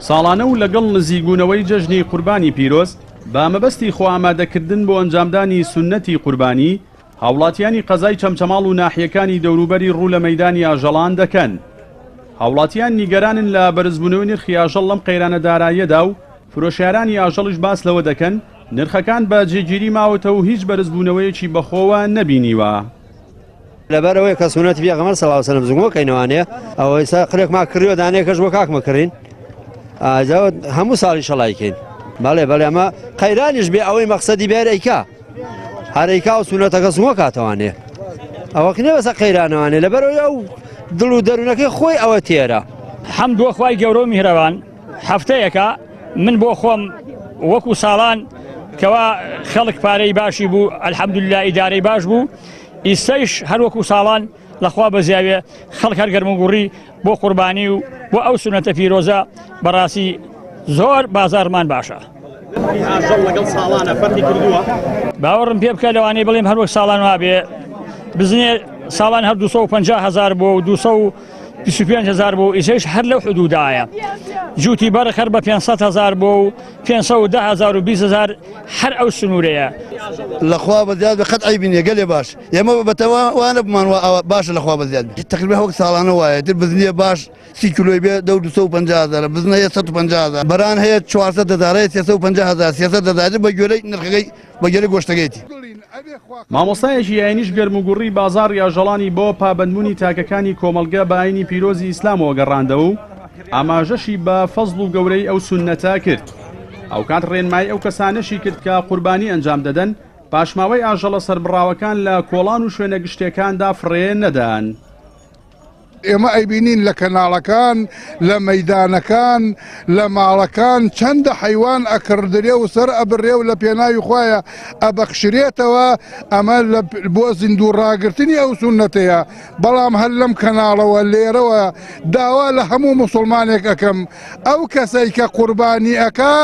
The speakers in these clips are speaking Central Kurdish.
ساڵانە و لەگەڵ نزیگوونەوەی جەژنی قوربانی پیرۆز بە مەبەستی خۆ ئامادەکردن بۆ ئەنجامدانی سونەتی قوربانی هاوڵاتیانی قەزای چەمچەماڵ و ناحیەکانی دەوروبەری ڕوو لە مەیدانی ئاژەڵان دەکەن. هاوڵاتیان نیگەرانن لە بەرزبوونەوەی نرخی ئاژەڵ لەم قەیرانە داراییەدا و فرۆشیارانی ئاژەڵیش باس لەوە دەکەن نرخەکان بە جێگیری ماوەتە و هیچ بەرزبوونەوەیەکی بەخۆوە نەبینیوە. لەبەرەوەی کە سونەتی پێغەمبەر صلی الله علیه و سلم زنگۆکەینەوانەیە ئەوە ئێستا قرێکمان کڕیوە دانەیەکەش بۆ کاکمە کڕین هەموو ساڵی شەڵایکەین. بەڵێ بەڵێ ئەمە قەیرانیش بێ ئەوەی مەقسەدی بێر ئەیکا هەرەیکا و سونەتەکە زنگۆ کاتەوانێ ئەوە نێ بەسە قەیرانەوانێ لەبەرەوەی ئەو دڵ و دەروونەکەی خۆی ئەوە تێرە. حەمدووە خوای گەورە و میهرەبان هەفتەیەکە من بۆ خۆم وەکو ساڵان کەوا خەڵک پارەی باشی بوو ئەلحەمدوللا ئیدارەی باش بوو ئیسەیش هەر وەکو ساڵان لەخوا بەزیاوێ خەڵک هەر گەرموگوڕی بۆ قوربانی و بۆ ئەو سونەتە پیرۆزە بەڕاستی زۆر بازارمان باشە. باوەڕم پێ بکە لەوانەیە بڵێم هەر وەک ساڵان وابێ بزنێ ساڵان هەر 250,000 بۆ و 225,000 بۆ ئیسەیش هەر لەو حدودایە جوتی بەر خەر بە 500,000 بۆ و 510,000 و 20,000 هەر ئەو سنوورەیە لەخوا بەزیاد بە قەت عیبینە گەلێ باش ئێمە بەتەوانە بمان باشە لەخوا بەزیاد تقریبا وەک ساڵانە وایە تر بزنیە باش 30 کیلۆی بێ 250,000 بزنە 150,000 بەران هەیە 400,000 350,000 300,000 بە گوێرەی نرخەکەی بە گوێرەی گۆشتەکەیتی. مامۆستایەکی یاینیش گەرموگوڕی بازاڕی ئاژەڵانی بۆ پابەندبوونی تاکەکانی کۆمەڵگە بە ئاینی پیرۆزی ئیسلامەوە گەڕاندەوە و ئاماژەشی بە فەزڵ و گەورەی ئەو سونەتە کرد. ئەو کات ڕێنمای ئەو کەسانەشی کرد کە قوربانی ئەنجام دەدەن پاشماوەی ئاژەڵە سەربڕاوەکان لە کۆڵان و شوێنە گشتەکاندا فڕێ نەدان. ئێمە ئەیبینین لە کەناڵەکان لە مەیدانەکان لە ماڵەکان چەندە حیوان ئەکردرێ و سەر ئەبڕێ و لە پێناوی خۆیە ئەبەخشرێتەوە ئەمە بۆ زیندوو ڕاگررتنی ئەو سونەتەیە. بەڵام هەر لەم کەناڵەوە لێرەوە داوا لە هەموو موسڵمانێک ئەەکەم ئەو کەسەی کە قوربانی ئەکا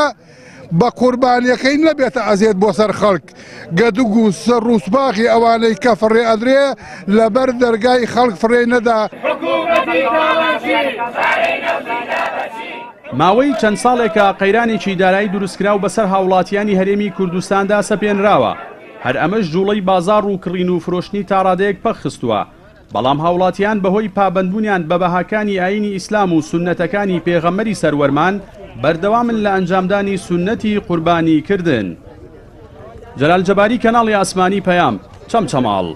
بە قوربانیەکەی نەبێتە ئەزیێت بۆ سەر خەڵک گەدوگ و سەر ڕووسباخی ئەوانەی کە فڕێ ئەدرێ لەبەر دەرگای خەڵک فڕێ نەدا. ماوەی چەند ساڵێکە قەیرانێکی دارایی دروستکراو بەسەر هاوڵاتیانی هەرێمی کوردستاندا سەپێنراوە هەر ئەمەش جوڵەی بازاڕ و کڕین و فرۆشتنی تاڕادەیەک پەخستووە. بەڵام هاوڵاتیان بەهۆی پابەندبوونیان بە بەهاکانی ئاینی ئیسلام و سونەتەکانی پێغەمبەری سەروەرمان بەردەوامن لە ئەنجامدانی سونەتی قوربانی کردن. جەلال جەباری کەناڵی ئاسمانی پەیام چەمچەماڵ.